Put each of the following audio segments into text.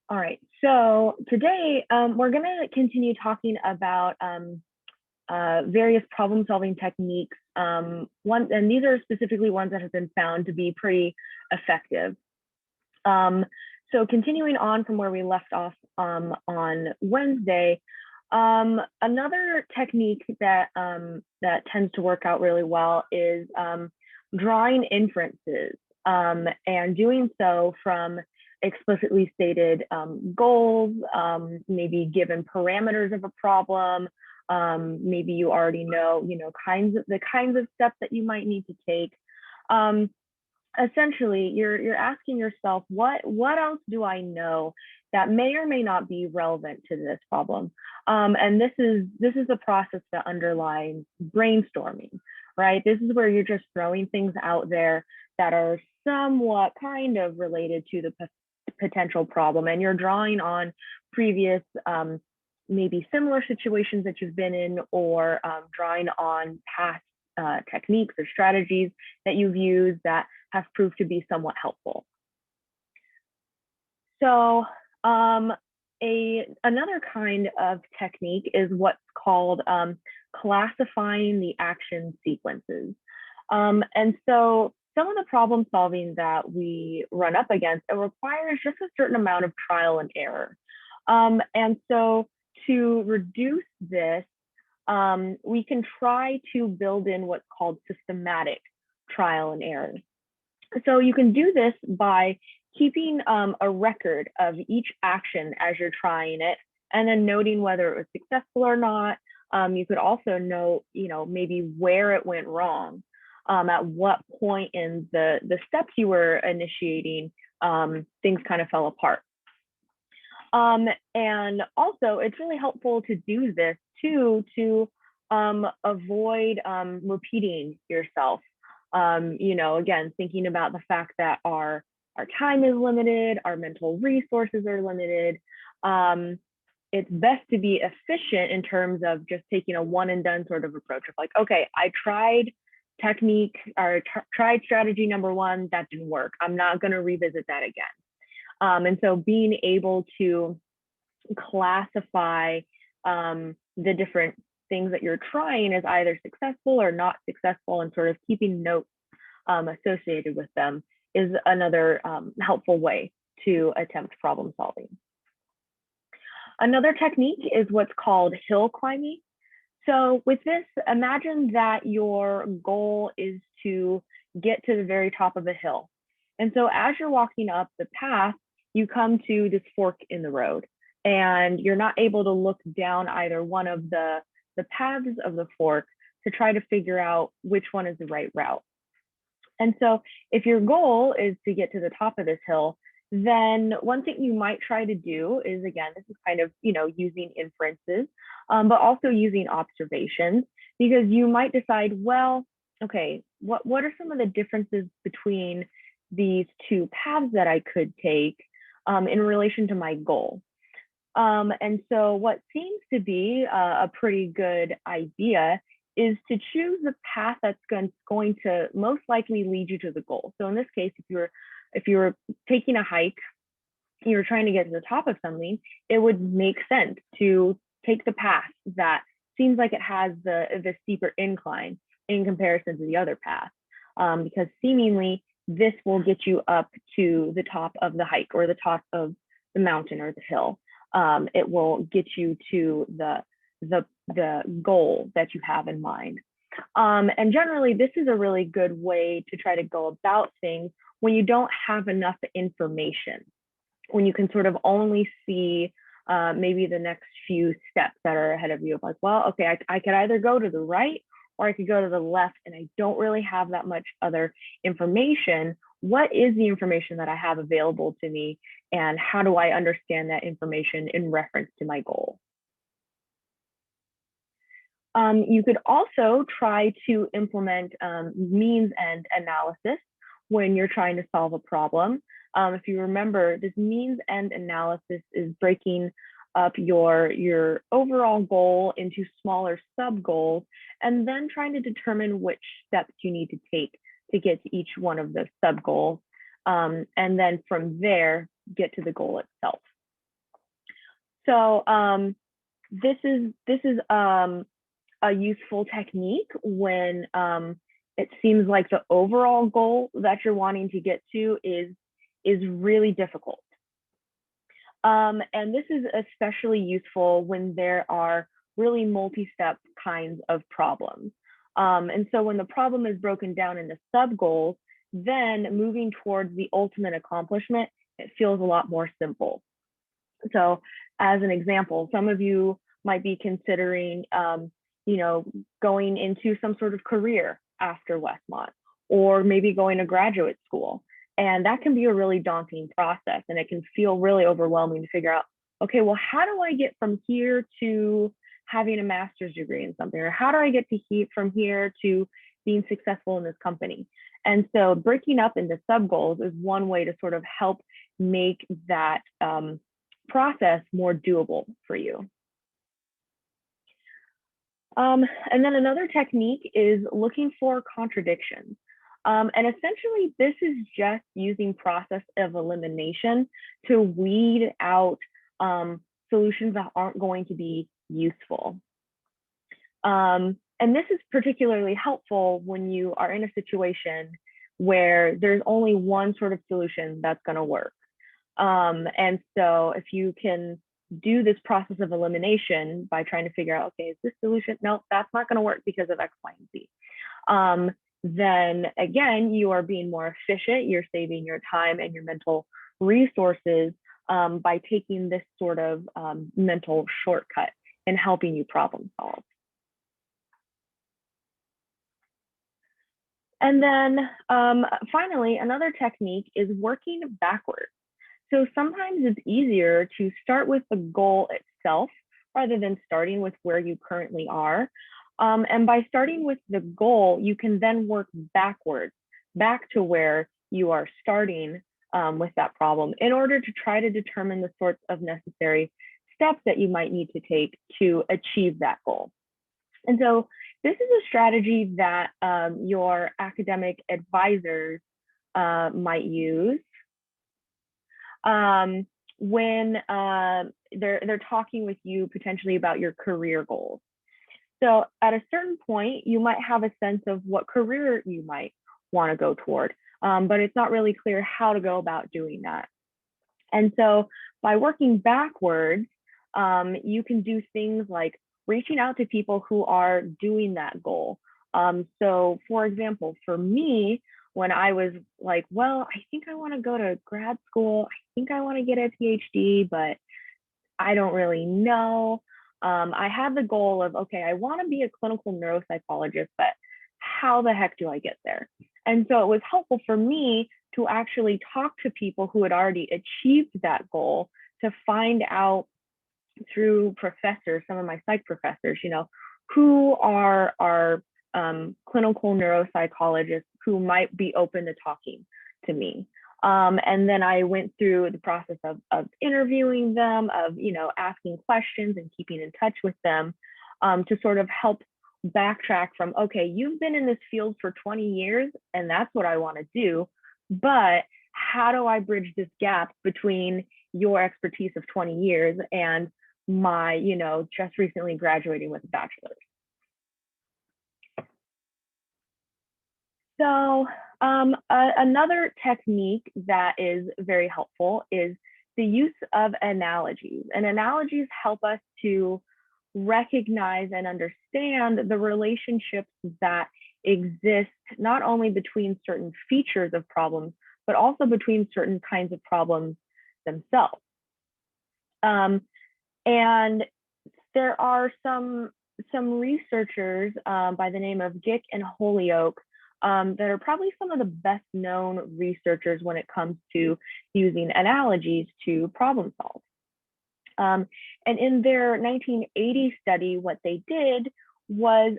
All right, so today we're going to continue talking about various problem-solving techniques. And these are specifically ones that have been found to be pretty effective. So continuing on from where we left off on Wednesday, another technique that that tends to work out really well is drawing inferences and doing so from explicitly stated goals, maybe given parameters of a problem. Maybe you already know, the kinds of steps that you might need to take. Essentially, you're asking yourself, what else do I know that may or may not be relevant to this problem? And this is the process that underlies brainstorming, right? This is where you're just throwing things out there that are somewhat kind of related to the potential problem, and you're drawing on previous maybe similar situations that you've been in, or drawing on past techniques or strategies that you've used that have proved to be somewhat helpful. So another kind of technique is what's called classifying the action sequences. And so some of the problem solving that we run up against, it requires just a certain amount of trial and error. And so to reduce this, we can try to build in what's called systematic trial and error. So you can do this by keeping a record of each action as you're trying it, and then noting whether it was successful or not. You could also note, maybe where it went wrong. At what point in the steps you were initiating, things kind of fell apart. And also, it's really helpful to do this too, to avoid repeating yourself. Again, thinking about the fact that our time is limited, our mental resources are limited. It's best to be efficient in terms of just taking a one and done sort of approach of like, okay, I tried technique or tried strategy number one, that didn't work. I'm not going to revisit that again. And so being able to classify the different things that you're trying as either successful or not successful, and sort of keeping notes associated with them is another helpful way to attempt problem solving. Another technique is what's called hill climbing. So with this, imagine that your goal is to get to the very top of a hill. And so as you're walking up the path, you come to this fork in the road, and you're not able to look down either one of the paths of the fork to try to figure out which one is the right route. And so if your goal is to get to the top of this hill, then one thing you might try to do is, again, this is kind of, using inferences, but also using observations, because you might decide, well, okay, what are some of the differences between these two paths that I could take in relation to my goal? And so what seems to be a pretty good idea is to choose the path that's going to most likely lead you to the goal. So in this case, if you're taking a hike, you're trying to get to the top of something, it would make sense to take the path that seems like it has the steeper incline in comparison to the other path, because seemingly this will get you up to the top of the hike or the top of the mountain or the hill. It will get you to the goal that you have in mind. And generally, this is a really good way to try to go about things when you don't have enough information, when you can sort of only see maybe the next few steps that are ahead of you. Like, well, okay, I could either go to the right or I could go to the left, and I don't really have that much other information. What is the information that I have available to me, and how do I understand that information in reference to my goal? You could also try to implement means end analysis when you're trying to solve a problem. If you remember, this means end analysis is breaking up your overall goal into smaller sub goals, and then trying to determine which steps you need to take to get to each one of those sub goals. And then from there, get to the goal itself. So this is a useful technique when it seems like the overall goal that you're wanting to get to is really difficult. And this is especially useful when there are really multi-step kinds of problems. And so when the problem is broken down into sub-goals, then moving towards the ultimate accomplishment, it feels a lot more simple. So as an example, some of you might be considering, going into some sort of career after Westmont, or maybe going to graduate school. And that can be a really daunting process, and it can feel really overwhelming to figure out, okay, well, how do I get from here to having a master's degree in something? Or how do I get from here to being successful in this company? And so breaking up into sub goals is one way to sort of help make that process more doable for you. And then another technique is looking for contradictions. And essentially, this is just using process of elimination to weed out solutions that aren't going to be useful. And this is particularly helpful when you are in a situation where there's only one sort of solution that's going to work. And so if you can do this process of elimination by trying to figure out, okay, is this solution? No, that's not going to work because of X, Y, and Z. Then again, you are being more efficient. You're saving your time and your mental resources by taking this sort of mental shortcut and helping you problem solve. And then finally, another technique is working backwards. So sometimes it's easier to start with the goal itself rather than starting with where you currently are. And by starting with the goal, you can then work backwards, back to where you are starting with that problem in order to try to determine the sorts of necessary steps that you might need to take to achieve that goal. And so this is a strategy that your academic advisors might use when they're talking with you potentially about your career goals. So at a certain point, you might have a sense of what career you might want to go toward, but it's not really clear how to go about doing that. And so by working backwards, you can do things like reaching out to people who are doing that goal. So for example, for me, when I was like, well, I think I want to go to grad school, I think I want to get a PhD, but I don't really know. I had the goal of, okay, I want to be a clinical neuropsychologist, but how the heck do I get there? And so it was helpful for me to actually talk to people who had already achieved that goal to find out through professors, some of my psych professors, who are clinical neuropsychologists who might be open to talking to me. And then I went through the process of interviewing them, of asking questions and keeping in touch with them to sort of help backtrack from, okay, you've been in this field for 20 years and that's what I want to do, but how do I bridge this gap between your expertise of 20 years and my, just recently graduating with a bachelor's? So another technique that is very helpful is the use of analogies. And analogies help us to recognize and understand the relationships that exist not only between certain features of problems, but also between certain kinds of problems themselves. And there are some researchers by the name of Gick and Holyoke that are probably some of the best known researchers when it comes to using analogies to problem solve. And in their 1980 study, what they did was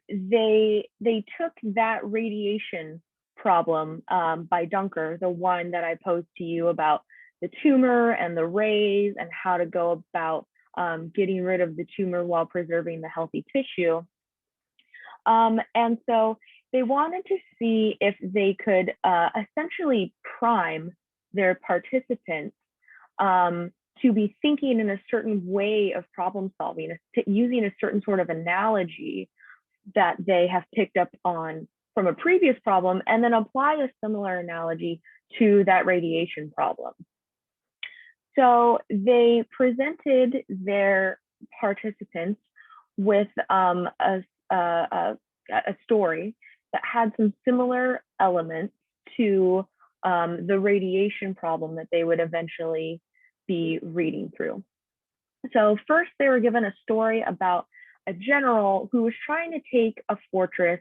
they took that radiation problem by Dunker, the one that I posed to you about the tumor and the rays and how to go about getting rid of the tumor while preserving the healthy tissue. And so they wanted to see if they could essentially prime their participants to be thinking in a certain way of problem solving, using a certain sort of analogy that they have picked up on from a previous problem, and then apply a similar analogy to that radiation problem. So they presented their participants with a story that had some similar elements to the radiation problem that they would eventually be reading through. So first, they were given a story about a general who was trying to take a fortress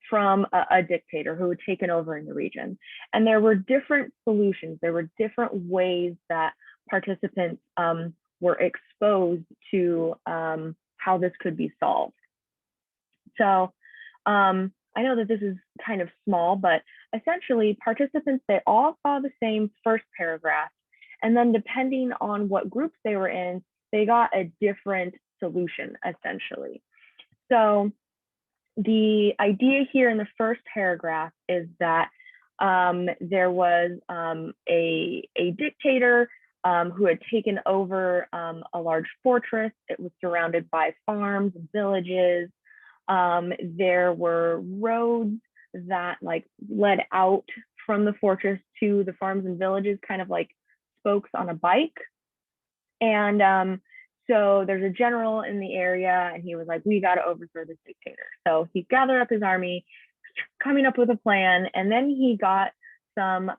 from a dictator who had taken over in the region. And there were different solutions. There were different ways that participants were exposed to how this could be solved. So I know that this is kind of small, but essentially participants, they all saw the same first paragraph. And then depending on what groups they were in, they got a different solution, essentially. So the idea here in the first paragraph is that there was a dictator who had taken over a large fortress. It was surrounded by farms and villages. There were roads that like led out from the fortress to the farms and villages, kind of like spokes on a bike. And so there's a general in the area, and he was like, we got to overthrow this dictator. So he gathered up his army, coming up with a plan, and then he got some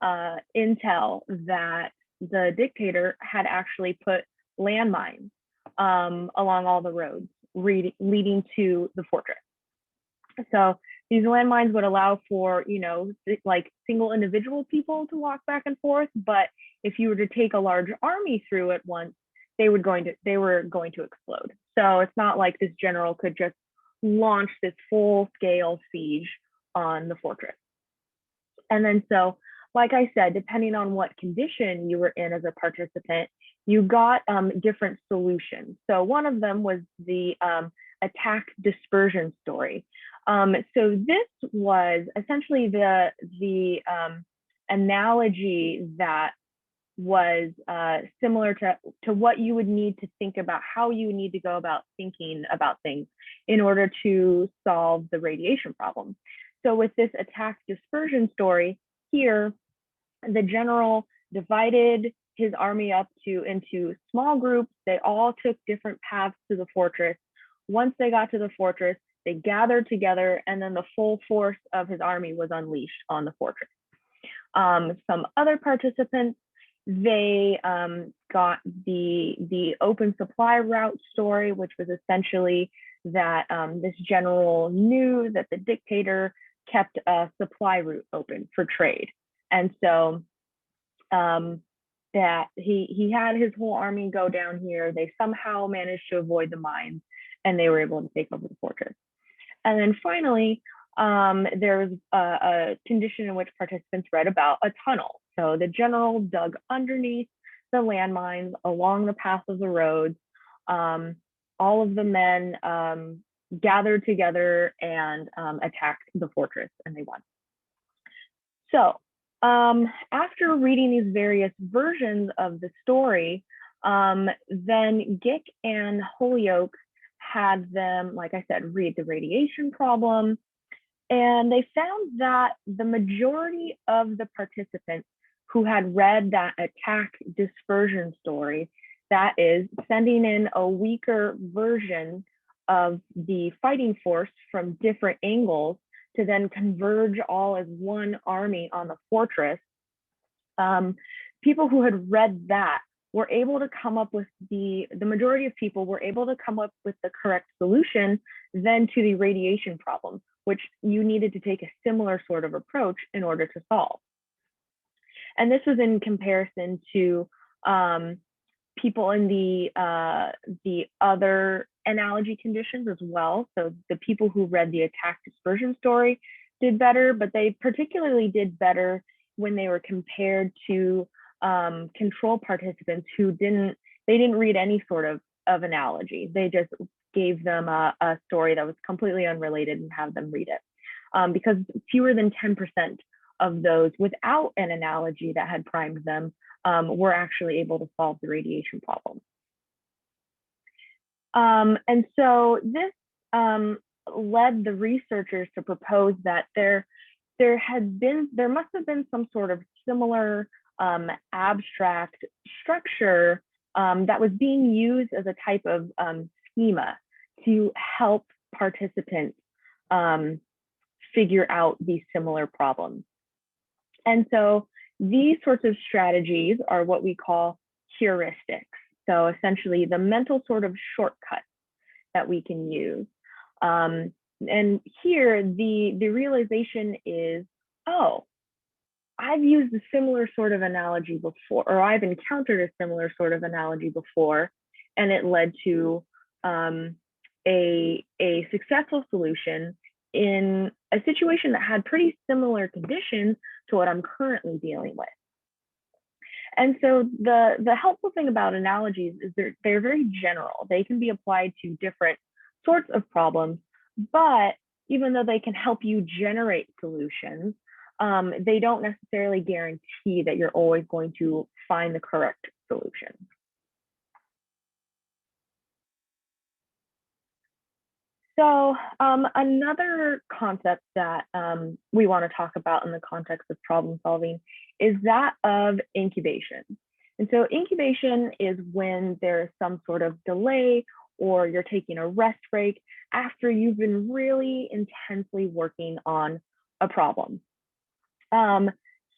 intel that the dictator had actually put landmines along all the roads leading to the fortress. So these landmines would allow for, you know, like single individual people to walk back and forth, but if you were to take a large army through at once, they were going to explode. So it's not like this general could just launch this full-scale siege on the fortress. And then so, like I said, depending on what condition you were in as a participant, you got different solutions. So one of them was the attack dispersion story. So this was essentially the analogy that was similar to what you would need to think about, how you need to go about thinking about things in order to solve the radiation problem. So with this attack dispersion story here, the general divided his army up into small groups. They all took different paths to the fortress. Once they got to the fortress, they gathered together, and then the full force of his army was unleashed on the fortress. Some other participants, they got the open supply route story, which was essentially that this general knew that the dictator kept a supply route open for trade. And so that he had his whole army go down here. They somehow managed to avoid the mines, and they were able to take over the fortress. And then finally, there was a condition in which participants read about a tunnel. So the general dug underneath the landmines along the path of the roads. All of the men gathered together and attacked the fortress, and they won. So after reading these various versions of the story, then Gick and Holyoke had them, like I said, read the radiation problem. And they found that the majority of the participants who had read that attack dispersion story, that is sending in a weaker version of the fighting force from different angles to then converge all as one army on the fortress, people who had read that were able to come up with the majority of people were able to come up with the correct solution then to the radiation problem, which you needed to take a similar sort of approach in order to solve. And this was in comparison to people in the other analogy conditions as well. So the people who read the attack dispersion story did better, but they particularly did better when they were compared to control participants who didn't read any sort of analogy. They just gave them a story that was completely unrelated and have them read it. Because fewer than 10% of those without an analogy that had primed them we're actually able to solve the radiation problem. And so this led the researchers to propose that there must have been some sort of similar abstract structure that was being used as a type of schema to help participants figure out these similar problems. And so these sorts of strategies are what we call heuristics. So essentially the mental sort of shortcuts that we can use. And here the realization is, oh, I've used a similar sort of analogy before, or I've encountered a similar sort of analogy before, and it led to a successful solution in a situation that had pretty similar conditions to what I'm currently dealing with. And so the helpful thing about analogies is they're very general. They can be applied to different sorts of problems, but even though they can help you generate solutions, they don't necessarily guarantee that you're always going to find the correct solution. So another concept that we want to talk about in the context of problem solving is that of incubation. And so incubation is when there's some sort of delay or you're taking a rest break after you've been really intensely working on a problem.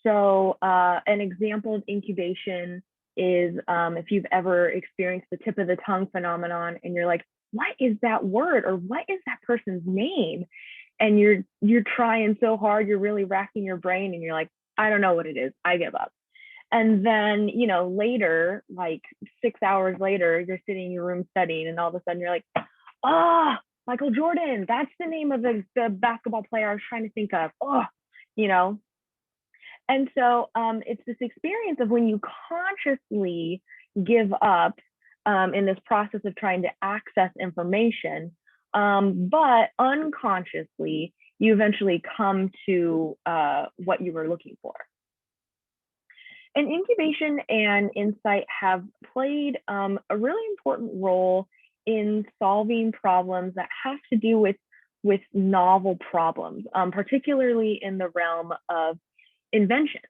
So an example of incubation is if you've ever experienced the tip of the tongue phenomenon and you're like, what is that word, or what is that person's name? And you're trying so hard, you're really racking your brain and you're like, I don't know what it is, I give up. And then, you know, later, like 6 hours later, you're sitting in your room studying and all of a sudden you're like, Michael Jordan, that's the name of the basketball player I was trying to think of. You know. And so it's this experience of when you consciously give up in this process of trying to access information, but unconsciously, you eventually come to what you were looking for. And incubation and insight have played a really important role in solving problems that have to do with novel problems, particularly in the realm of invention.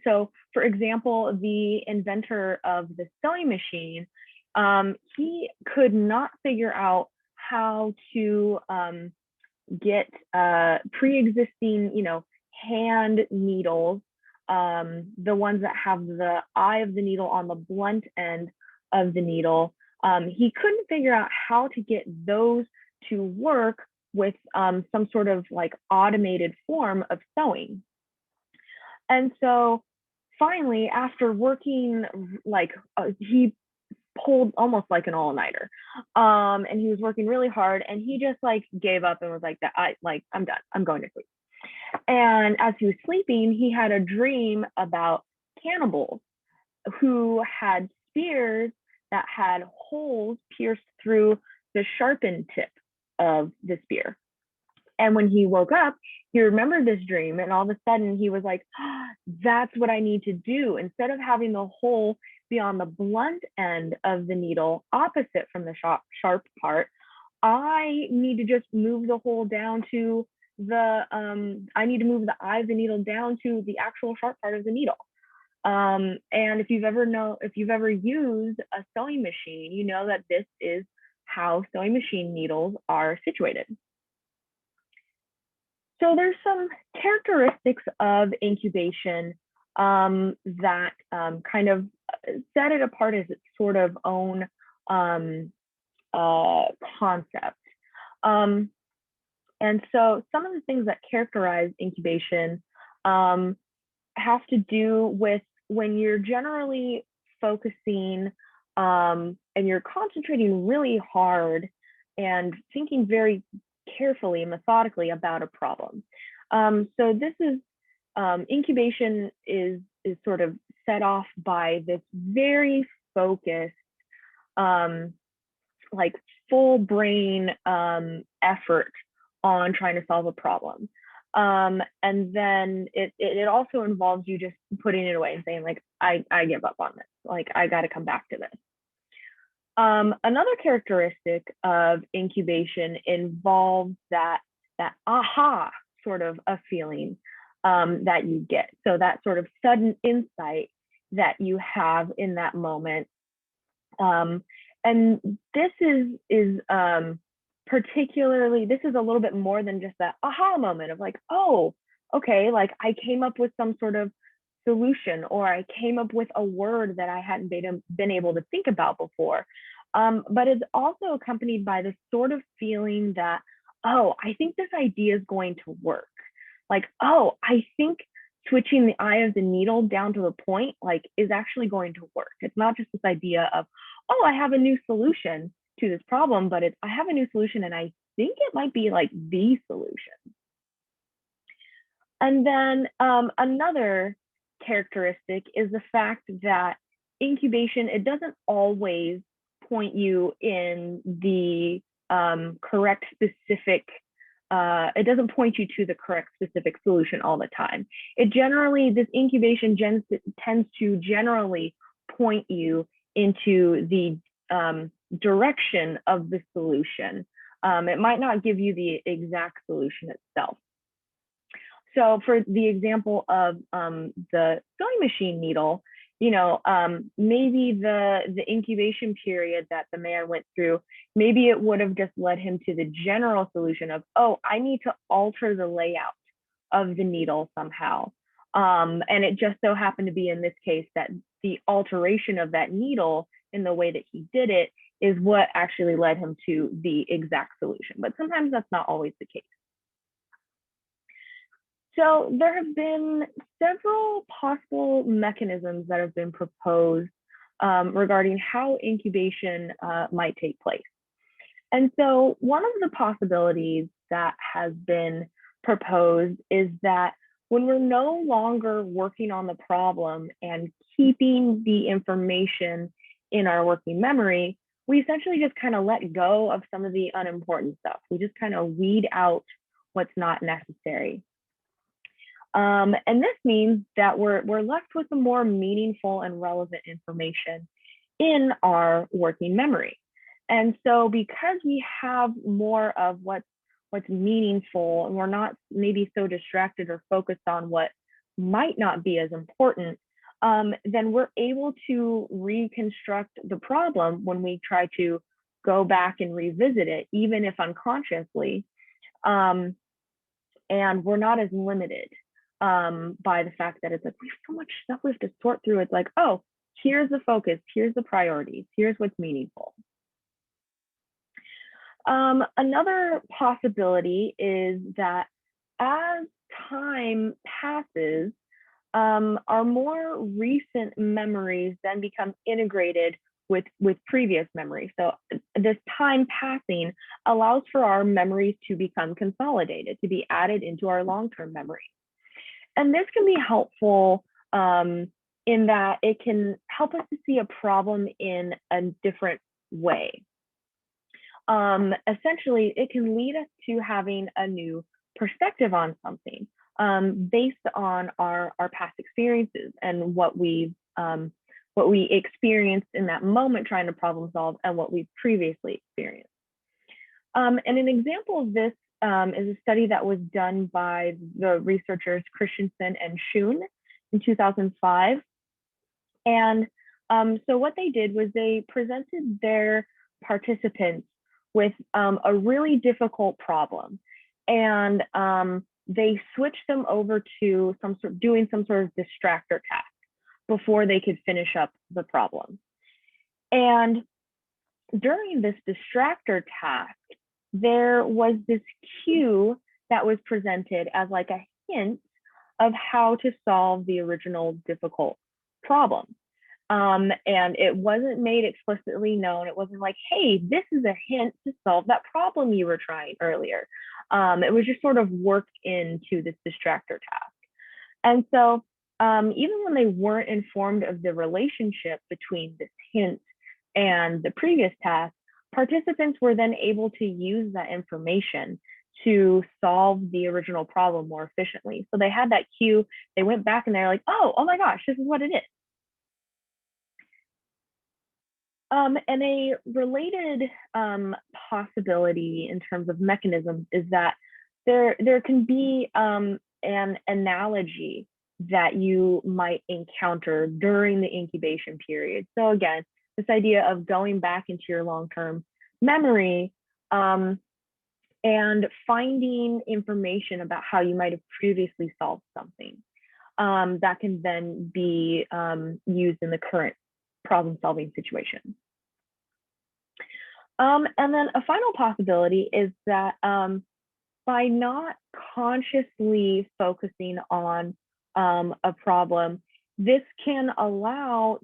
So for example, the inventor of the sewing machine, he could not figure out how to get pre-existing, you know, hand needles, the ones that have the eye of the needle on the blunt end of the needle. He couldn't figure out how to get those to work with some sort of like automated form of sewing. And so finally, after working like he pulled almost like an all-nighter, and he was working really hard, and he just like gave up and was like, I'm done, I'm going to sleep. And as he was sleeping, he had a dream about cannibals who had spears that had holes pierced through the sharpened tip of the spear. And when he woke up, he remembered this dream, and all of a sudden he was like, that's what I need to do. Instead of having the hole be on the blunt end of the needle opposite from the sharp part, I need to just move the hole down to I need to move the eye of the needle down to the actual sharp part of the needle. And if you've ever used a sewing machine, you know that this is how sewing machine needles are situated. So there's some characteristics of incubation that kind of set it apart as its sort of own concept. And so some of the things that characterize incubation have to do with when you're generally focusing and you're concentrating really hard and thinking very carefully and methodically about a problem. So this is incubation is sort of set off by this very focused, like full brain effort on trying to solve a problem. And then it also involves you just putting it away and saying like, I give up on this. Like, I got to come back to this. Another characteristic of incubation involves that aha sort of a feeling that you get. So that sort of sudden insight that you have in that moment. And this is particularly, this is a little bit more than just that aha moment of like, oh, okay, like I came up with some sort of solution, or I came up with a word that I hadn't been able to think about before. But it's also accompanied by this sort of feeling that, oh, I think this idea is going to work. Like, oh, I think switching the eye of the needle down to the point like is actually going to work. It's not just this idea of, oh, I have a new solution to this problem, but I have a new solution and I think it might be like the solution. And then another characteristic is the fact that incubation, it doesn't always point you in the correct specific, it doesn't point you to the correct specific solution all the time. It generally, this incubation tends to generally point you into the direction of the solution. It might not give you the exact solution itself. So for the example of the sewing machine needle, you know, maybe the incubation period that the man went through, maybe it would have just led him to the general solution of, oh, I need to alter the layout of the needle somehow. And it just so happened to be in this case that the alteration of that needle in the way that he did it is what actually led him to the exact solution. But sometimes that's not always the case. So there have been several possible mechanisms that have been proposed regarding how incubation might take place. And so one of the possibilities that has been proposed is that when we're no longer working on the problem and keeping the information in our working memory, we essentially just kind of let go of some of the unimportant stuff. We just kind of weed out what's not necessary. And this means that we're left with a more meaningful and relevant information in our working memory. And so because we have more of what's meaningful, and we're not maybe so distracted or focused on what might not be as important, then we're able to reconstruct the problem when we try to go back and revisit it, even if unconsciously. And we're not as limited by the fact that it's like, we have so much stuff we have to sort through. It's like, oh, here's the focus, here's the priorities, here's what's meaningful. Another possibility is that as time passes, our more recent memories then become integrated with previous memories. So this time passing allows for our memories to become consolidated, to be added into our long-term memory. And this can be helpful in that it can help us to see a problem in a different way. Essentially, it can lead us to having a new perspective on something based on our past experiences and what we experienced in that moment trying to problem solve and what we previously experienced. And an example of this is a study that was done by the researchers Christensen and Schoen in 2005. And so what they did was they presented their participants with a really difficult problem. And they switched them over to doing some sort of distractor task before they could finish up the problem. And during this distractor task, there was this cue that was presented as like a hint of how to solve the original difficult problem. And it wasn't made explicitly known. It wasn't like, hey, this is a hint to solve that problem you were trying earlier. It was just sort of worked into this distractor task. And so even when they weren't informed of the relationship between this hint and the previous task, participants were then able to use that information to solve the original problem more efficiently. So they had that cue, they went back and they're like, oh my gosh, this is what it is. And a related possibility in terms of mechanisms is that there can be an analogy that you might encounter during the incubation period. So again, this idea of going back into your long-term memory and finding information about how you might have previously solved something that can then be used in the current problem-solving situation. And then a final possibility is that by not consciously focusing on a problem, this can allow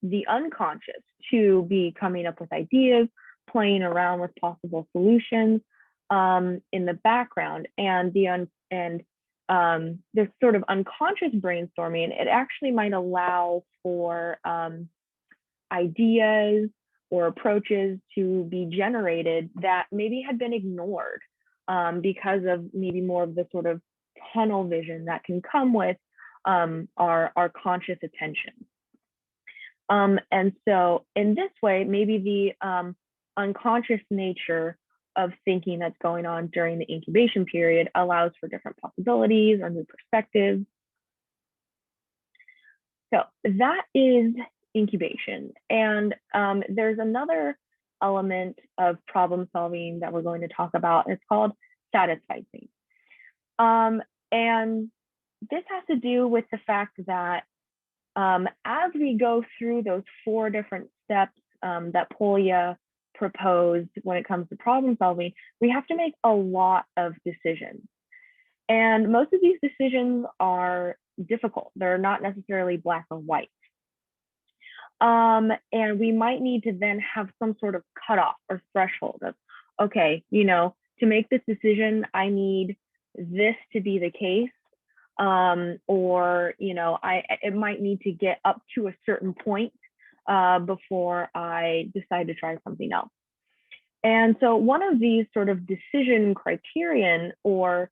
the unconscious to be coming up with ideas, playing around with possible solutions in the background, and this sort of unconscious brainstorming. It actually might allow for ideas or approaches to be generated that maybe had been ignored because of maybe more of the sort of tunnel vision that can come with our conscious attention. And so in this way, maybe the unconscious nature of thinking that's going on during the incubation period allows for different possibilities or new perspectives. So that is incubation. And there's another element of problem solving that we're going to talk about. It's called satisficing. And this has to do with the fact that as we go through those 4 different steps that Polya proposed when it comes to problem solving, we have to make a lot of decisions. And most of these decisions are difficult. They're not necessarily black or white. And we might need to then have some sort of cutoff or threshold of, okay, you know, to make this decision, I need this to be the case. Or, you know, it might need to get up to a certain point before I decide to try something else. And so one of these sort of decision criterion or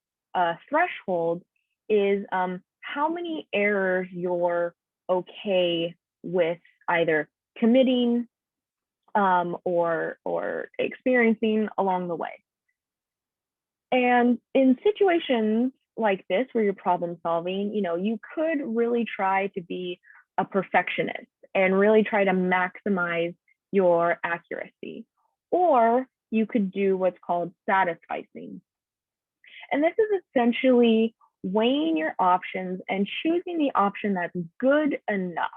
threshold is how many errors you're okay with either committing or experiencing along the way. And in situations like this where you're problem solving, you know, you could really try to be a perfectionist and really try to maximize your accuracy. Or you could do what's called satisficing. And this is essentially weighing your options and choosing the option that's good enough.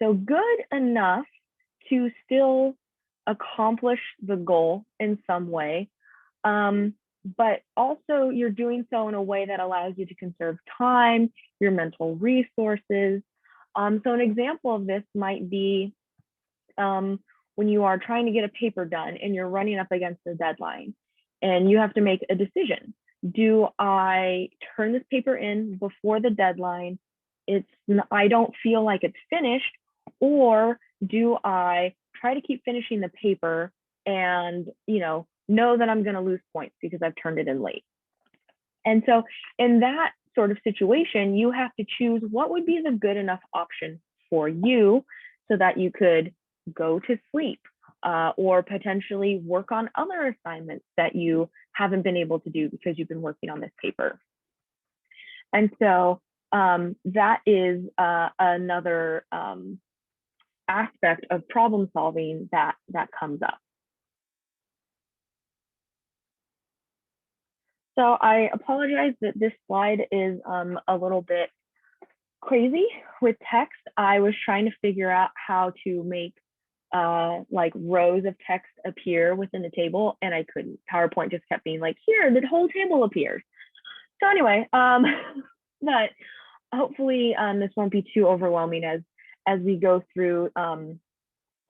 So good enough to still accomplish the goal in some way, but also you're doing so in a way that allows you to conserve time, your mental resources. So an example of this might be when you are trying to get a paper done and you're running up against a deadline and you have to make a decision. Do I turn this paper in before the deadline? I don't feel like it's finished, or do I try to keep finishing the paper and, you know that I'm going to lose points because I've turned it in late? And so in that sort of situation, you have to choose what would be the good enough option for you so that you could go to sleep or potentially work on other assignments that you haven't been able to do because you've been working on this paper. And so that is another aspect of problem solving that comes up. So I apologize that this slide is a little bit crazy with text. I was trying to figure out how to make like rows of text appear within the table, and I couldn't. PowerPoint just kept being like, here, the whole table appears. So anyway, but hopefully this won't be too overwhelming as we go through the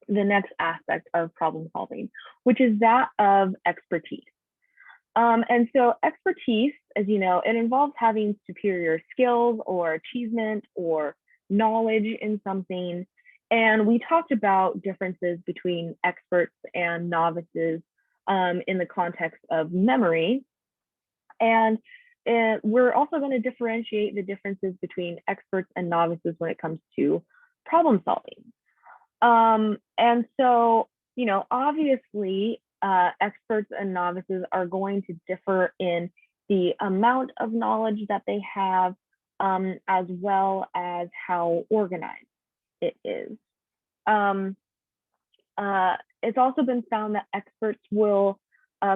next aspect of problem solving, which is that of expertise. And so expertise, as you know, it involves having superior skills or achievement or knowledge in something. And we talked about differences between experts and novices in the context of memory. And we're also going to differentiate the differences between experts and novices when it comes to problem solving. And so, you know, obviously, experts and novices are going to differ in the amount of knowledge that they have, as well as how organized it is. It's also been found that experts will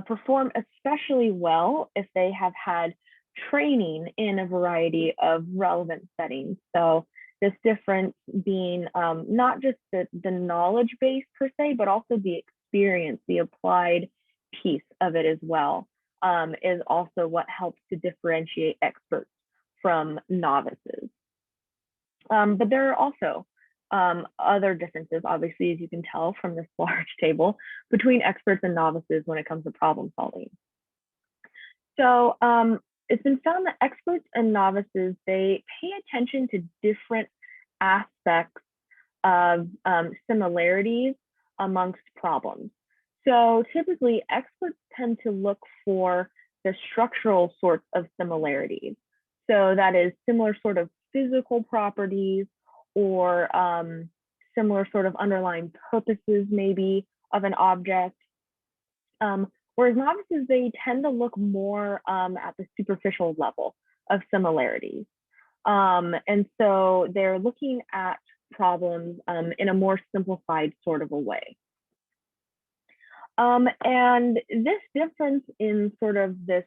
perform especially well if they have had training in a variety of relevant settings. So this difference being not just the knowledge base per se, but also the experience, the applied piece of it as well, is also what helps to differentiate experts from novices. But there are also other differences, obviously, as you can tell from this large table, between experts and novices when it comes to problem solving. So it's been found that experts and novices, they pay attention to different aspects of similarities amongst problems. So typically, experts tend to look for the structural sorts of similarities. So that is similar sort of physical properties or similar sort of underlying purposes maybe of an object. Whereas novices, they tend to look more at the superficial level of similarities. And so they're looking at problems in a more simplified sort of a way. And this difference in sort of this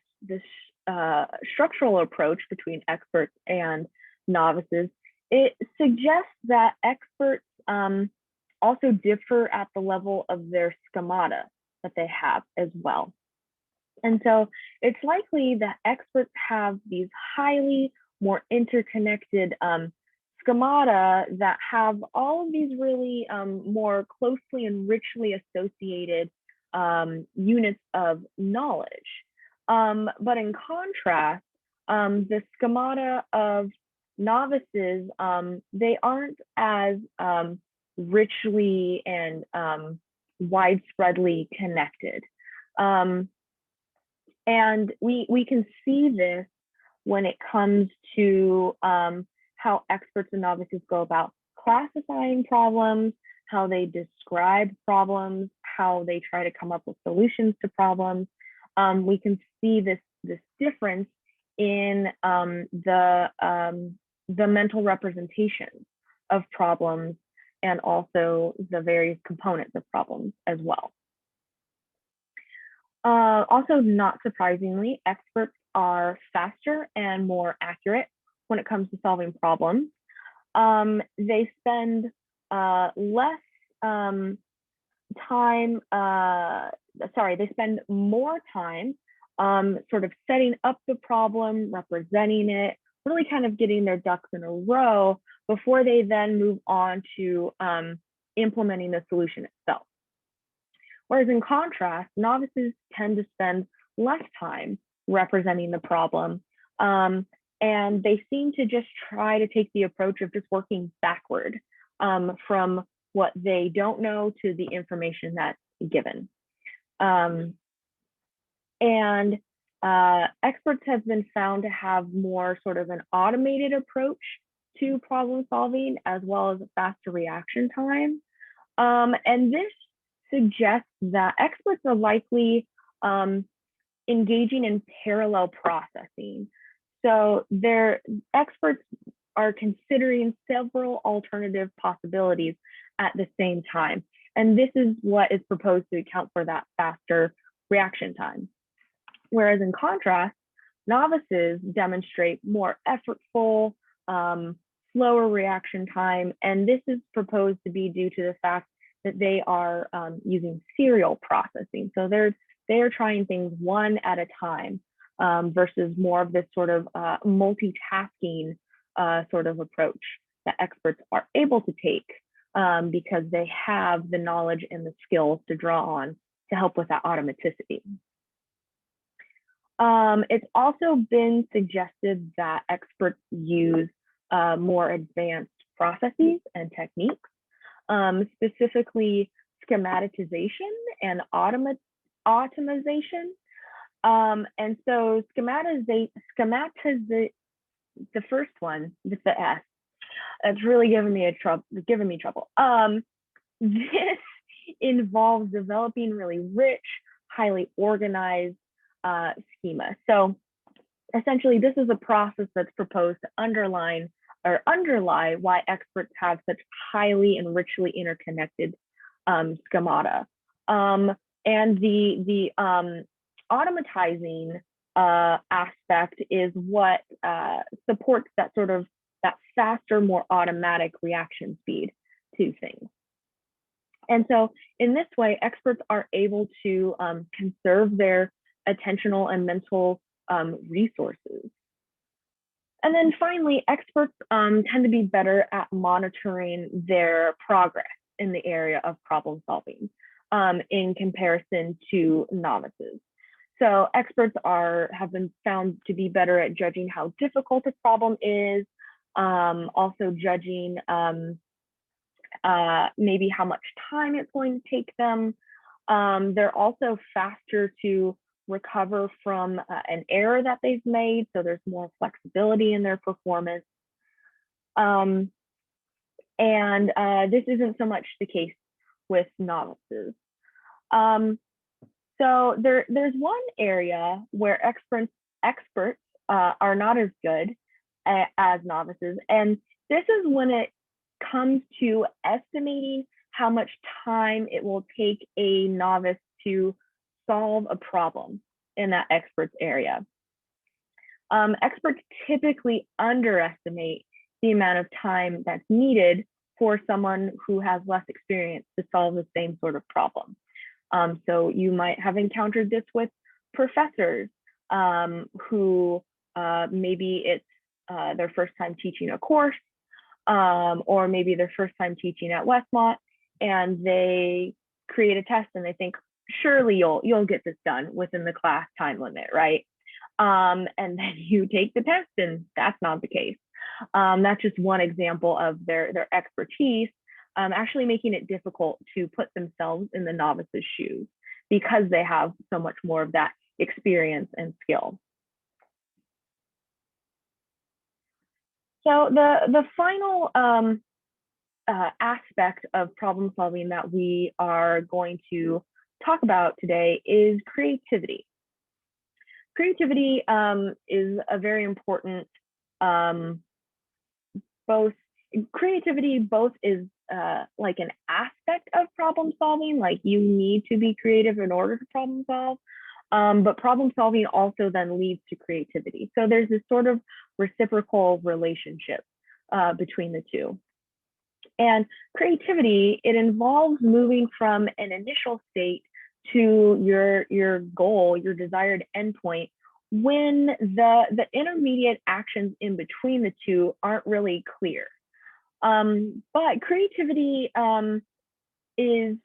structural approach between experts and novices, it suggests that experts also differ at the level of their schemata that they have as well. And so it's likely that experts have these highly more interconnected schemata that have all of these really more closely and richly associated units of knowledge. But in contrast, the schemata of novices, they aren't as richly and widespreadly connected. And we can see this when it comes to how experts and novices go about classifying problems, how they describe problems, how they try to come up with solutions to problems. We can see this difference in the mental representation of problems and also the various components of problems as well. Also, not surprisingly, experts are faster and more accurate when it comes to solving problems. They spend less time, they spend more time sort of setting up the problem, representing it, really kind of getting their ducks in a row before they then move on to implementing the solution itself. Whereas in contrast, novices tend to spend less time representing the problem, and they seem to just try to take the approach of just working backward from what they don't know to the information that's given. And experts have been found to have more sort of an automated approach to problem solving, as well as a faster reaction time. And this suggests that experts are likely engaging in parallel processing. So their experts are considering several alternative possibilities at the same time. And this is what is proposed to account for that faster reaction time. Whereas in contrast, novices demonstrate more effortful, slower reaction time. And this is proposed to be due to the fact that they are using serial processing. So they are trying things one at a time versus more of this sort of multitasking sort of approach that experts are able to take because they have the knowledge and the skills to draw on to help with that automaticity. It's also been suggested that experts use more advanced processes and techniques, specifically schematization and automation. And so the first one with the S, it's really giving me trouble. This involves developing really rich, highly organized schema. So essentially, this is a process that's proposed to underline or underlie why experts have such highly and richly interconnected schemata. And the automatizing aspect is what supports that sort of that faster, more automatic reaction speed to things. And so in this way, experts are able to conserve their attentional and mental resources. And then finally, experts tend to be better at monitoring their progress in the area of problem solving in comparison to novices. So experts have been found to be better at judging how difficult a problem is, also judging maybe how much time it's going to take them. They're also faster to recover from an error that they've made, so there's more flexibility in their performance. And this isn't so much the case with novices. So there's one area where experts are not as good as novices, and this is when it comes to estimating how much time it will take a novice to solve a problem in that expert's area. Experts typically underestimate the amount of time that's needed for someone who has less experience to solve the same sort of problem. So you might have encountered this with professors who maybe it's their first time teaching a course, or maybe their first time teaching at Westmont, and they create a test and they think, surely you'll get this done within the class time limit, right? And then you take the test and that's not the case. That's just one example of their expertise actually making it difficult to put themselves in the novice's shoes because they have so much more of that experience and skill. So the final aspect of problem solving that we are going to talk about today is creativity. Creativity is a very important, creativity both is like an aspect of problem solving, like you need to be creative in order to problem solve, but problem solving also then leads to creativity. So there's this sort of reciprocal relationship between the two. And creativity, it involves moving from an initial state to your goal, your desired endpoint, when the intermediate actions in between the two aren't really clear. But creativity is,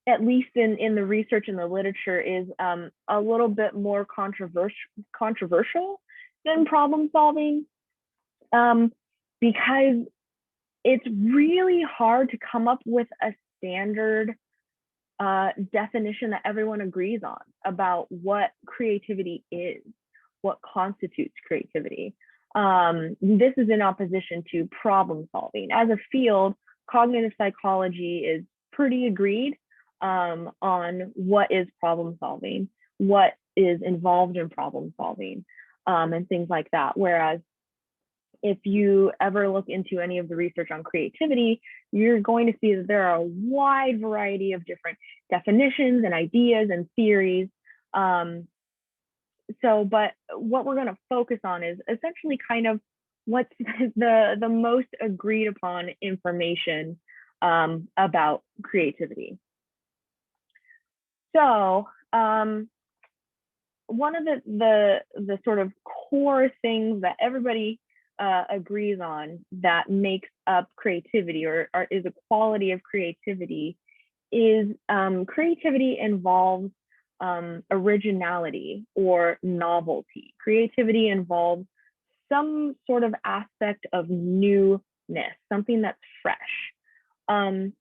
at least in the research and the literature, is a little bit more controversial than problem solving, because it's really hard to come up with a standard definition that everyone agrees on about what creativity is, what constitutes creativity. This is in opposition to problem solving. As a field, cognitive psychology is pretty agreed on what is problem solving, what is involved in problem solving, and things like that. Whereas if you ever look into any of the research on creativity, you're going to see that there are a wide variety of different definitions and ideas and theories. But what we're going to focus on is essentially kind of what's the most agreed upon information about creativity. So one of the sort of core things that everybody agrees on that makes up creativity, or is a quality of creativity, is creativity involves originality or novelty. Creativity involves some sort of aspect of newness, something that's fresh. And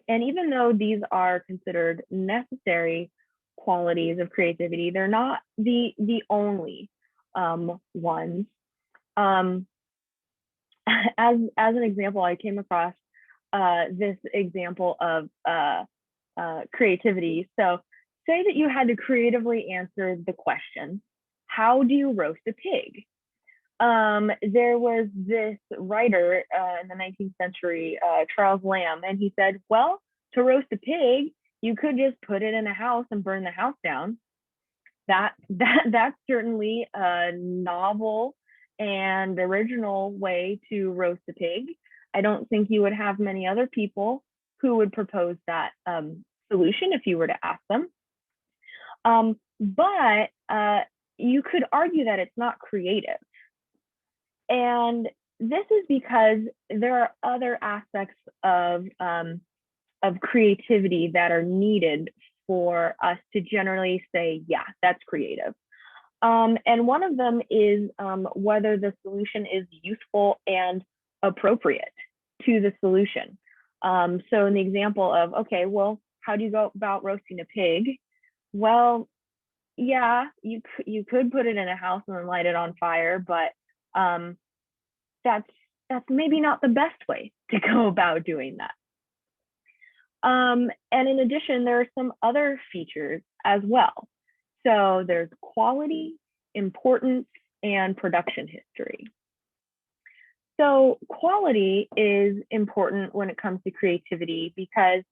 even though these are considered necessary qualities of creativity. They're not the only ones. Um, as an example, I came across this example of creativity. So say that you had to creatively answer the question, how do you roast a pig? There was this writer in the 19th century, Charles Lamb, and he said, well, to roast a pig, you could just put it in a house and burn the house down. That's certainly a novel and original way to roast a pig. I don't think you would have many other people who would propose that solution if you were to ask them. But you could argue that it's not creative. And this is because there are other aspects of creativity that are needed for us to generally say, yeah, that's creative. And one of them is whether the solution is useful and appropriate to the solution. So in the example of, okay, well, how do you go about roasting a pig? Well, yeah, you could put it in a house and then light it on fire, but that's maybe not the best way to go about doing that. And in addition, there are some other features as well. So there's quality, importance, and production history. So quality is important when it comes to creativity because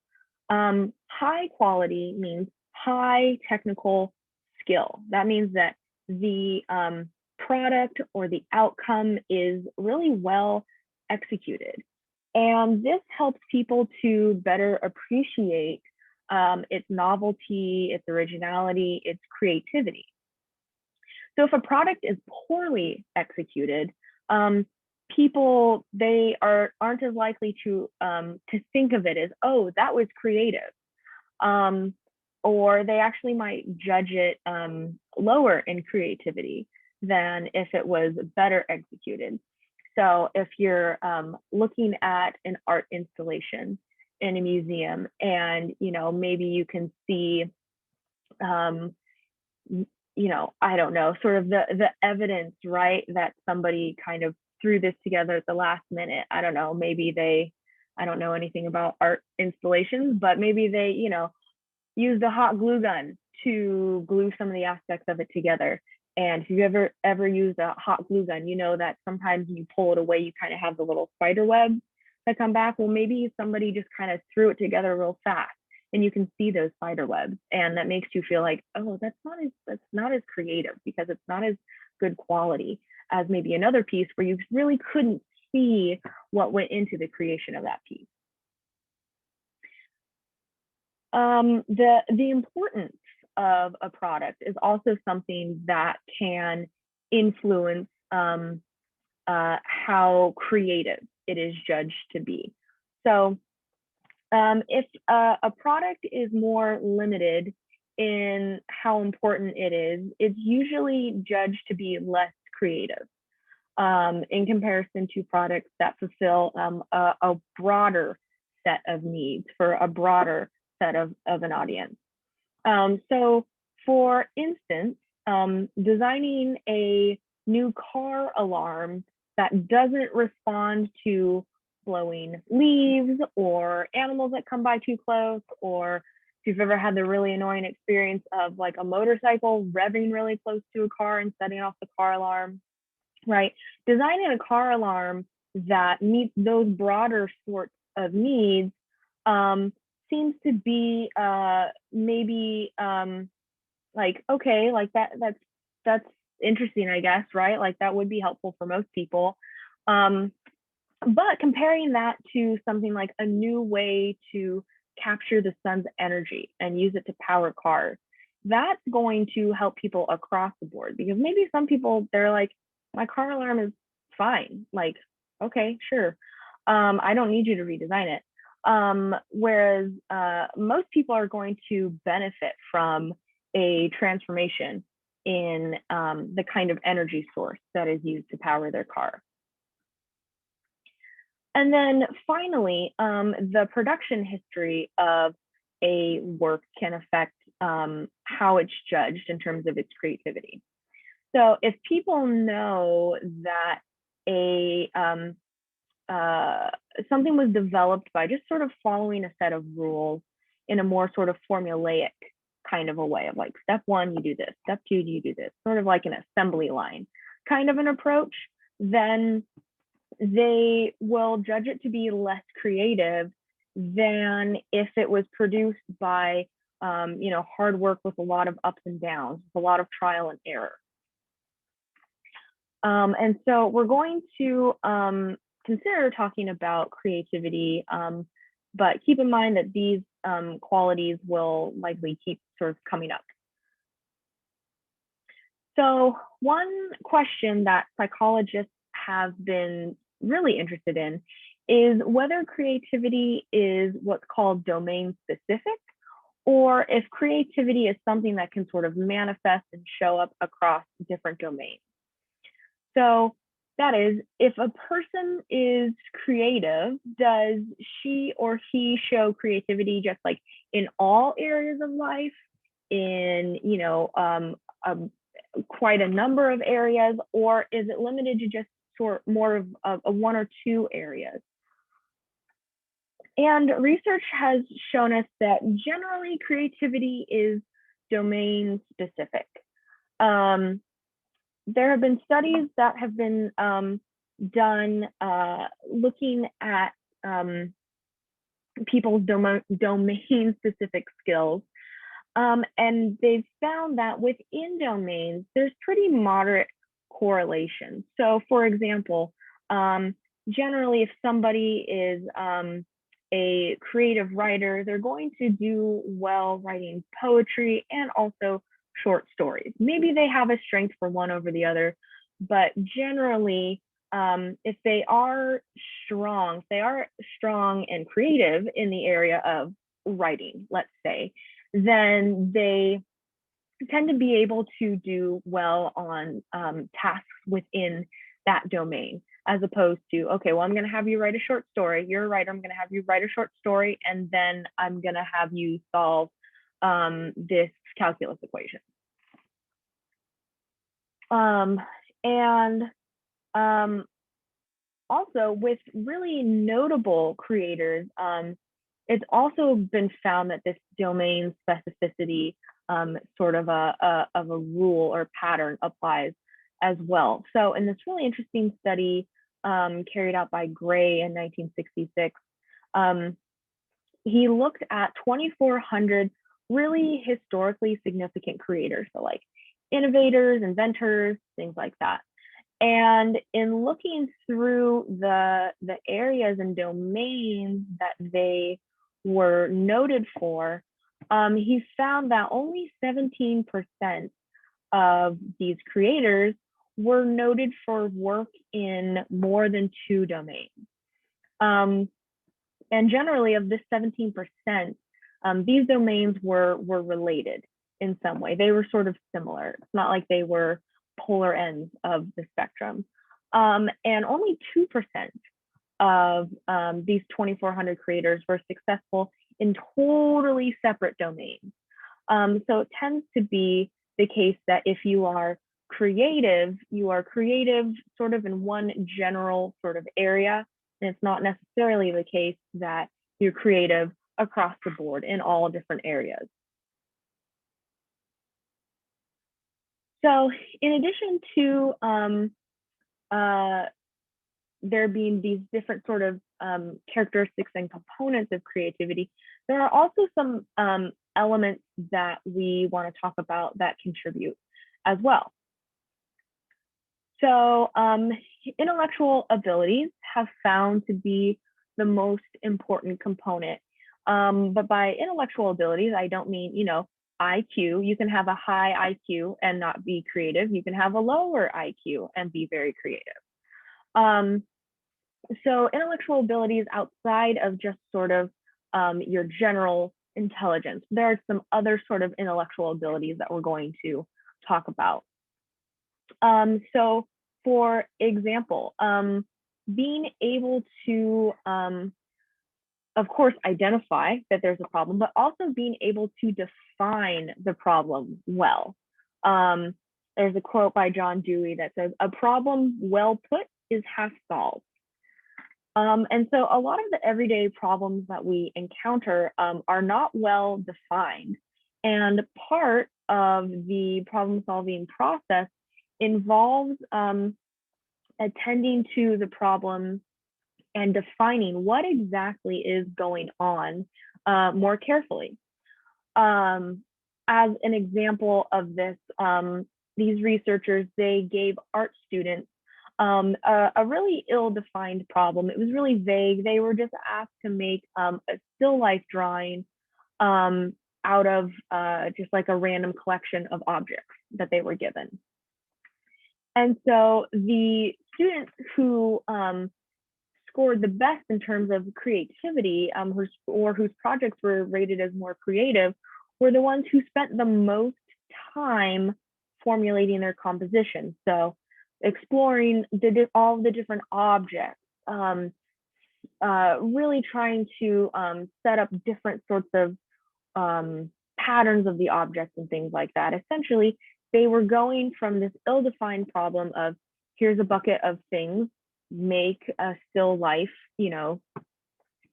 high quality means high technical skill. That means that the product or the outcome is really well executed. And this helps people to better appreciate its novelty, its originality, its creativity. So if a product is poorly executed, people aren't as likely to think of it as, oh, that was creative, or they actually might judge it lower in creativity than if it was better executed. So if you're looking at an art installation in a museum, and maybe you can see, I don't know, sort of the evidence, right, that somebody kind of threw this together at the last minute. I don't know, I don't know anything about art installations, but maybe they, used a hot glue gun to glue some of the aspects of it together. And if you've ever used a hot glue gun, you know that sometimes you pull it away, you kind of have the little spider webs that come back. Well, maybe somebody just kind of threw it together real fast, and you can see those spider webs, and that makes you feel like, oh, that's not as creative because it's not as good quality as maybe another piece where you really couldn't see what went into the creation of that piece. The importance of a product is also something that can influence how creative it is judged to be. So if a product is more limited in how important it is, it's usually judged to be less creative in comparison to products that fulfill a broader set of needs for a broader set of an audience. So for instance, designing a new car alarm that doesn't respond to blowing leaves or animals that come by too close, or if you've ever had the really annoying experience of like a motorcycle revving really close to a car and setting off the car alarm, right? Designing a car alarm that meets those broader sorts of needs seems to be maybe like, okay, like that's interesting, I guess, right? Like that would be helpful for most people. But comparing that to something like a new way to capture the sun's energy and use it to power cars, that's going to help people across the board, because maybe some people, they're like, my car alarm is fine. Like, okay, sure. I don't need you to redesign it. Whereas most people are going to benefit from a transformation in the kind of energy source that is used to power their car. And then finally, the production history of a work can affect how it's judged in terms of its creativity. So if people know that a something was developed by just sort of following a set of rules in a more sort of formulaic kind of a way of like, step one, you do this, step two, you do this, sort of like an assembly line kind of an approach, then they will judge it to be less creative than if it was produced by hard work with a lot of ups and downs, with a lot of trial and error. And so we're going to consider talking about creativity, but keep in mind that these qualities will likely keep sort of coming up. So one question that psychologists have been really interested in is whether creativity is what's called domain specific, or if creativity is something that can sort of manifest and show up across different domains. So that is, if a person is creative, does she or he show creativity just like in all areas of life, in quite a number of areas, or is it limited to just sort more of a one or two areas? And research has shown us that generally creativity is domain specific. There have been studies that have been done looking at people's domain specific skills. And they've found that within domains, there's pretty moderate correlation. So for example, generally if somebody is a creative writer, they're going to do well writing poetry and also short stories. Maybe they have a strength for one over the other, but generally, if they are strong and creative in the area of writing, let's say, then they tend to be able to do well on tasks within that domain, as opposed to, okay, well, I'm going to have you write a short story. You're a writer. I'm going to have you write a short story, and then I'm going to have you solve this calculus equation. Also with really notable creators, it's also been found that this domain specificity sort of a rule or pattern applies as well. So in this really interesting study carried out by Gray in 1966, he looked at 2,400 really historically significant creators, so like innovators, inventors, things like that. And in looking through the areas and domains that they were noted for, he found that only 17% of these creators were noted for work in more than 2 domains. And generally of this 17%, these domains were related in some way. They were sort of similar. It's not like they were polar ends of the spectrum. And only 2% of these 2,400 creators were successful in totally separate domains. So it tends to be the case that if you are creative sort of in one general sort of area, and it's not necessarily the case that you're creative across the board in all different areas. So in addition to there being these different sort of characteristics and components of creativity, there are also some elements that we want to talk about that contribute as well. So intellectual abilities have found to be the most important component. But by intellectual abilities, I don't mean, IQ. You can have a high IQ and not be creative. You can have a lower IQ and be very creative. So intellectual abilities outside of just sort of your general intelligence, there are some other sort of intellectual abilities that we're going to talk about. So for example, being able to of course, identify that there's a problem, but also being able to define the problem well. There's a quote by John Dewey that says, "A problem well put is half solved." And so a lot of the everyday problems that we encounter are not well defined. And part of the problem solving process involves attending to the problem and defining what exactly is going on more carefully. As an example of this, these researchers, they gave art students a really ill-defined problem. It was really vague. They were just asked to make a still life drawing out of just like a random collection of objects that they were given. And so the students who scored the best in terms of creativity, or whose projects were rated as more creative, were the ones who spent the most time formulating their composition. So exploring all the different objects, really trying to set up different sorts of patterns of the objects and things like that. Essentially, they were going from this ill-defined problem of, here's a bucket of things, make a still life,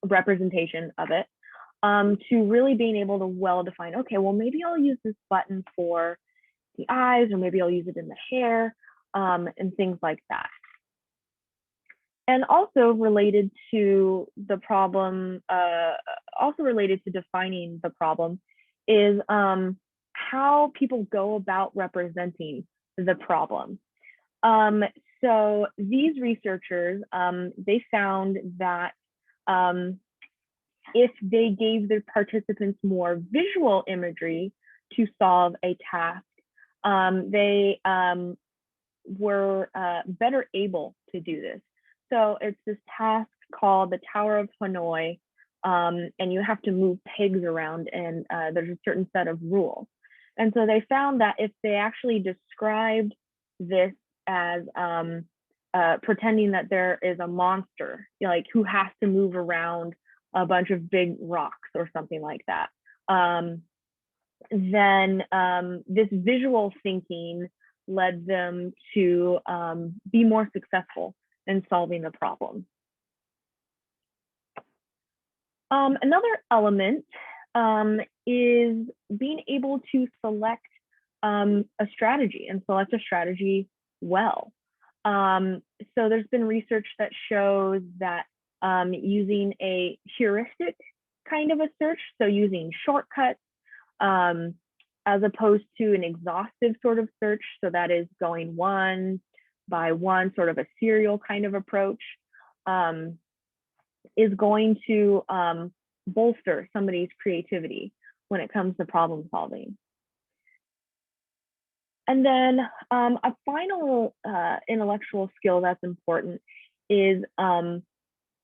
representation of it, to really being able to well define, okay, well, maybe I'll use this button for the eyes, or maybe I'll use it in the hair, and things like that. And also related to the problem, also related to defining the problem, is how people go about representing the problem. So these researchers, they found that if they gave their participants more visual imagery to solve a task, they were better able to do this. So it's this task called the Tower of Hanoi, and you have to move pigs around, and there's a certain set of rules. And so they found that if they actually described this as pretending that there is a monster, like who has to move around a bunch of big rocks or something like that, then this visual thinking led them to be more successful in solving the problem. Another element is being able to select a strategy, and select a strategy well. So there's been research that shows that using a heuristic kind of a search, so using shortcuts, as opposed to an exhaustive sort of search, so that is going one by one, sort of a serial kind of approach, is going to bolster somebody's creativity when it comes to problem solving. And then a final intellectual skill that's important is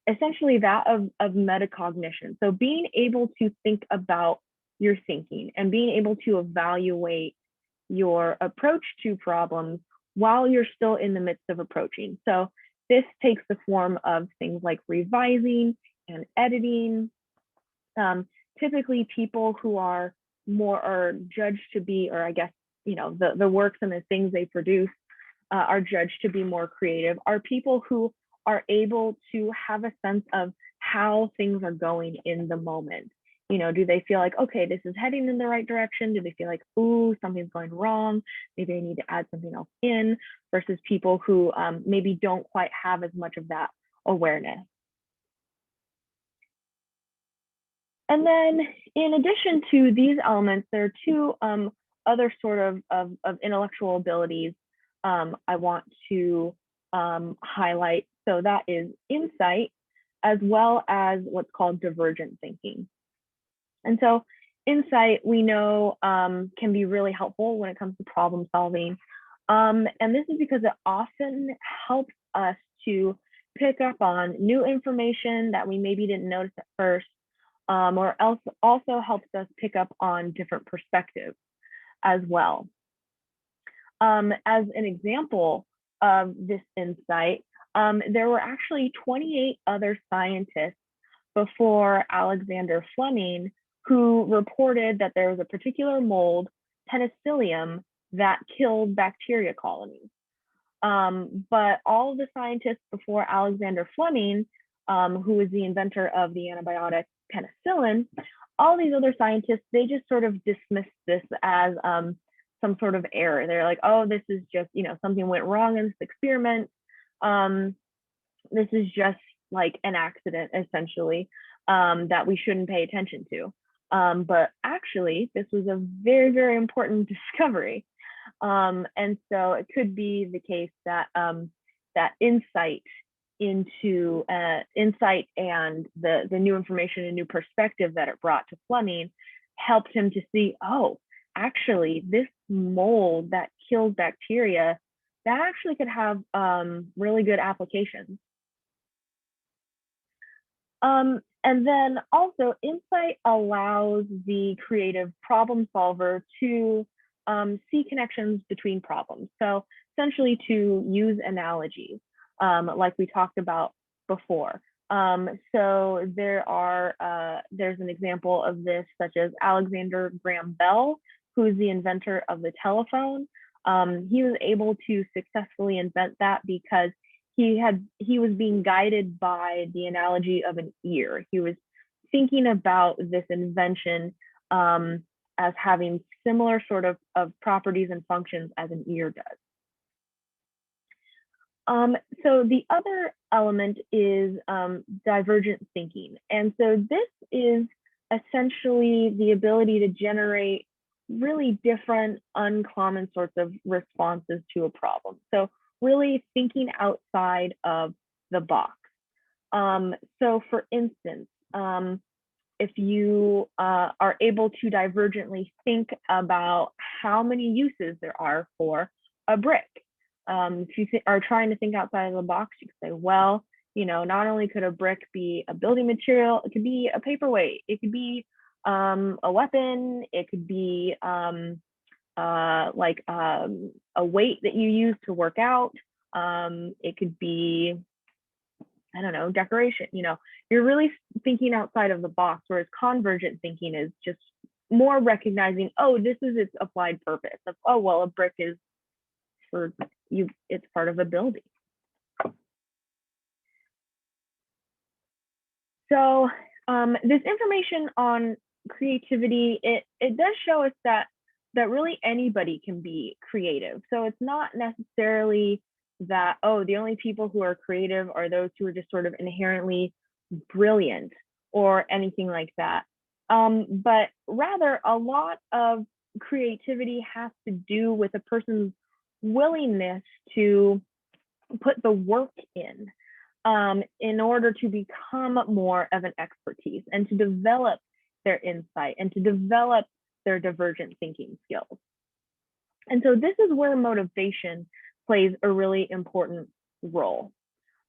essentially that of metacognition. So being able to think about your thinking and being able to evaluate your approach to problems while you're still in the midst of approaching. So this takes the form of things like revising and editing. Typically people who are judged to be, or I guess, the works and the things they produce are judged to be more creative, are people who are able to have a sense of how things are going in the moment. Do they feel like, okay, this is heading in the right direction? Do they feel like, ooh, something's going wrong? Maybe they need to add something else in, versus people who maybe don't quite have as much of that awareness. And then in addition to these elements, there are two other sort of intellectual abilities I want to highlight. So that is insight, as well as what's called divergent thinking. And so insight, we know, can be really helpful when it comes to problem solving. And this is because it often helps us to pick up on new information that we maybe didn't notice at first, or else also helps us pick up on different perspectives as well. As an example of this insight, there were actually 28 other scientists before Alexander Fleming, who reported that there was a particular mold, penicillium, that killed bacteria colonies. But all of the scientists before Alexander Fleming, who was the inventor of the antibiotic penicillin, all these other scientists, they just sort of dismissed this as some sort of error. They're like, oh, this is just, something went wrong in this experiment. This is just like an accident, essentially, that we shouldn't pay attention to. But actually, this was a very, very important discovery. And so it could be the case that that insight into insight and the new information and new perspective that it brought to Fleming helped him to see, oh, actually, this mold that kills bacteria, that actually could have really good applications. And then also, insight allows the creative problem solver to see connections between problems. So essentially to use analogies, like we talked about before. So there's an example of this, such as Alexander Graham Bell, who is the inventor of the telephone. He was able to successfully invent that because he was being guided by the analogy of an ear. He was thinking about this invention as having similar sort of properties and functions as an ear does. So the other element is divergent thinking. And so this is essentially the ability to generate really different, uncommon sorts of responses to a problem. So really thinking outside of the box. So for instance, if you are able to divergently think about how many uses there are for a brick, if you are trying to think outside of the box, you can say, well, not only could a brick be a building material, it could be a paperweight, it could be a weapon, it could be like a weight that you use to work out. It could be, I don't know, decoration. You're really thinking outside of the box, whereas convergent thinking is just more recognizing, oh, this is its applied purpose. Of, oh, well, a brick is for you, it's part of a building. So this information on creativity, it does show us that really anybody can be creative. So it's not necessarily that, oh, the only people who are creative are those who are just sort of inherently brilliant or anything like that. But rather, a lot of creativity has to do with a person's willingness to put the work in order to become more of an expertise and to develop their insight and to develop their divergent thinking skills. And so this is where motivation plays a really important role.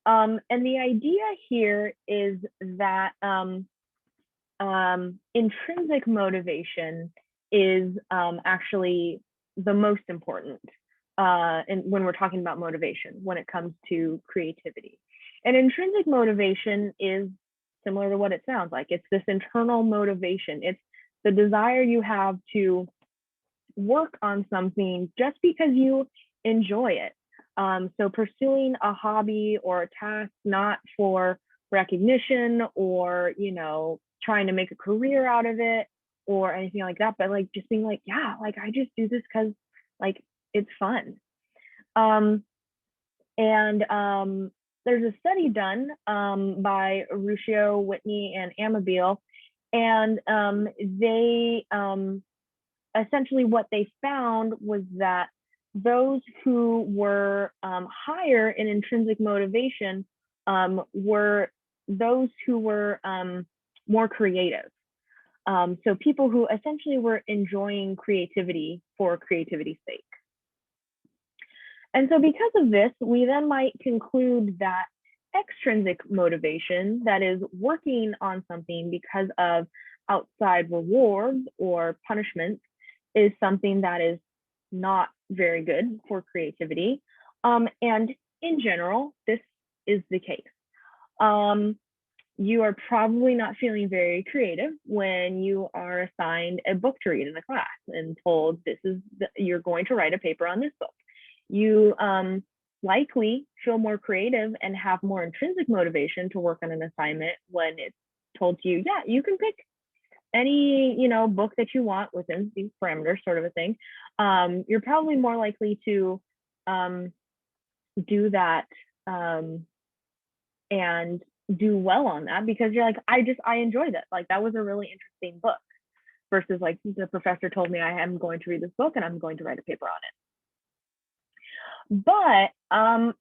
And the idea here is that intrinsic motivation is actually the most important when we're talking about motivation when it comes to creativity. And intrinsic motivation is similar to what it sounds like. It's this internal motivation. It's the desire you have to work on something just because you enjoy it. So pursuing a hobby or a task, not for recognition or, trying to make a career out of it or anything like that, but like just being like, yeah, like I just do this because like it's fun. There's a study done by Ruscio, Whitney, and Amabile, and they essentially what they found was that those who were higher in intrinsic motivation were those who were more creative. So people who essentially were enjoying creativity for creativity's sake. And so because of this, we then might conclude that extrinsic motivation, that is working on something because of outside rewards or punishments, is something that is not very good for creativity. And in general, this is the case. you are probably not feeling very creative when you are assigned a book to read in the class and told you're going to write a paper on this book. You likely feel more creative and have more intrinsic motivation to work on an assignment when it's told to you, yeah, you can pick any book that you want within these parameters, sort of a thing. You're probably more likely to do that and do well on that because you're like, I enjoyed it. Like that was a really interesting book versus like the professor told me I am going to read this book and I'm going to write a paper on it. But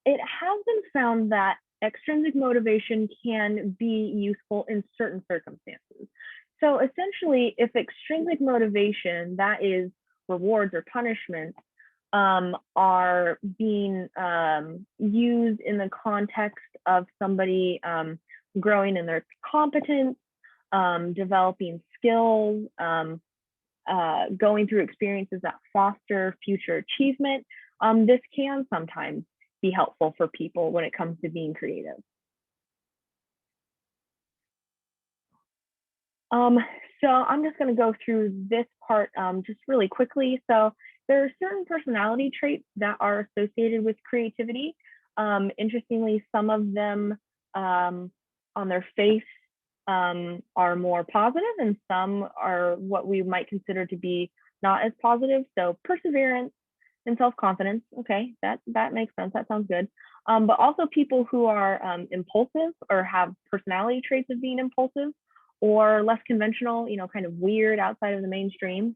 it has been found that extrinsic motivation can be useful in certain circumstances. So essentially, if extrinsic motivation, that is rewards or punishments, are being used in the context of somebody growing in their competence, developing skills, going through experiences that foster future achievement, this can sometimes be helpful for people when it comes to being creative. So I'm just going to go through this part just really quickly. So there are certain personality traits that are associated with creativity. Interestingly, some of them on their face are more positive and some are what we might consider to be not as positive. So perseverance and self-confidence. Okay, that makes sense. That sounds good. But also people who are impulsive or have personality traits of being impulsive or less conventional, kind of weird outside of the mainstream.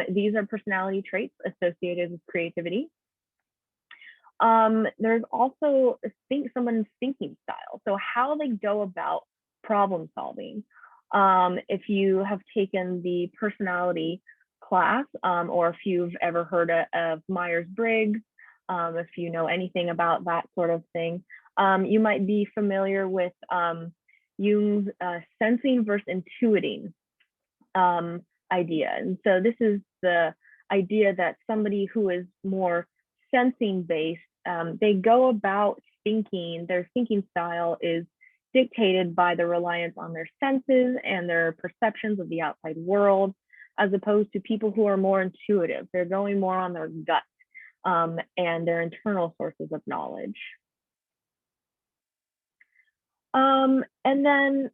These are personality traits associated with creativity. There's also someone's thinking style. So how they go about problem solving. If you have taken the personality class, or if you've ever heard of Myers-Briggs, if you know anything about that sort of thing, you might be familiar with Jung's sensing versus intuiting idea. And so this is the idea that somebody who is more sensing based, they go about thinking, their thinking style is dictated by the reliance on their senses and their perceptions of the outside world, as opposed to people who are more intuitive. They're going more on their gut and their internal sources of knowledge. And then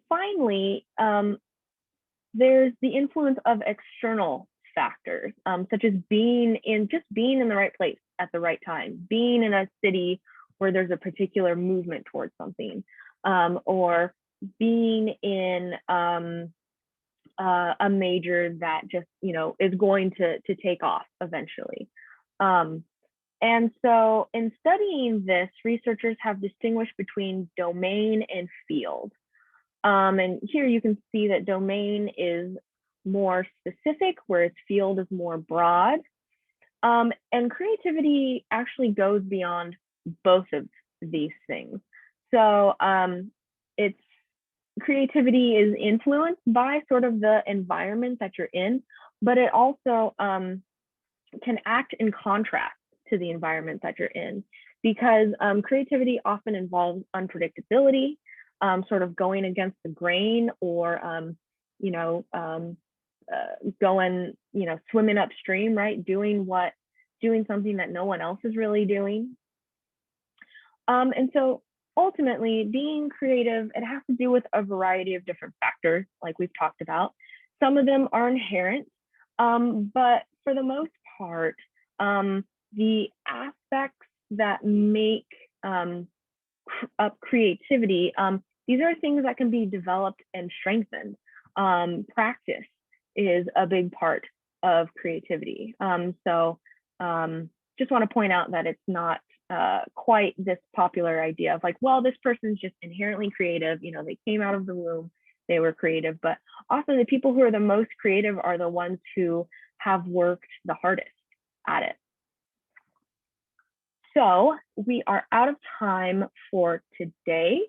finally, there's the influence of external factors, such as being in the right place at the right time, being in a city where there's a particular movement towards something, or being in a major that just is going to take off eventually. And so in studying this, researchers have distinguished between domain and field. And here you can see that domain is more specific, whereas field is more broad. And creativity actually goes beyond both of these things. So creativity is influenced by sort of the environment that you're in, but it also can act in contrast to the environment that you're in, because creativity often involves unpredictability, sort of going against the grain, or going, swimming upstream, right? Doing something that no one else is really doing. And so ultimately, being creative, it has to do with a variety of different factors, like we've talked about. Some of them are inherent, but for the most part, the aspects that make up creativity, these are things that can be developed and strengthened. Practice is a big part of creativity. So just want to point out that it's not quite this popular idea of like, well, this person's just inherently creative. They came out of the womb, they were creative. But often the people who are the most creative are the ones who have worked the hardest at it. So we are out of time for today.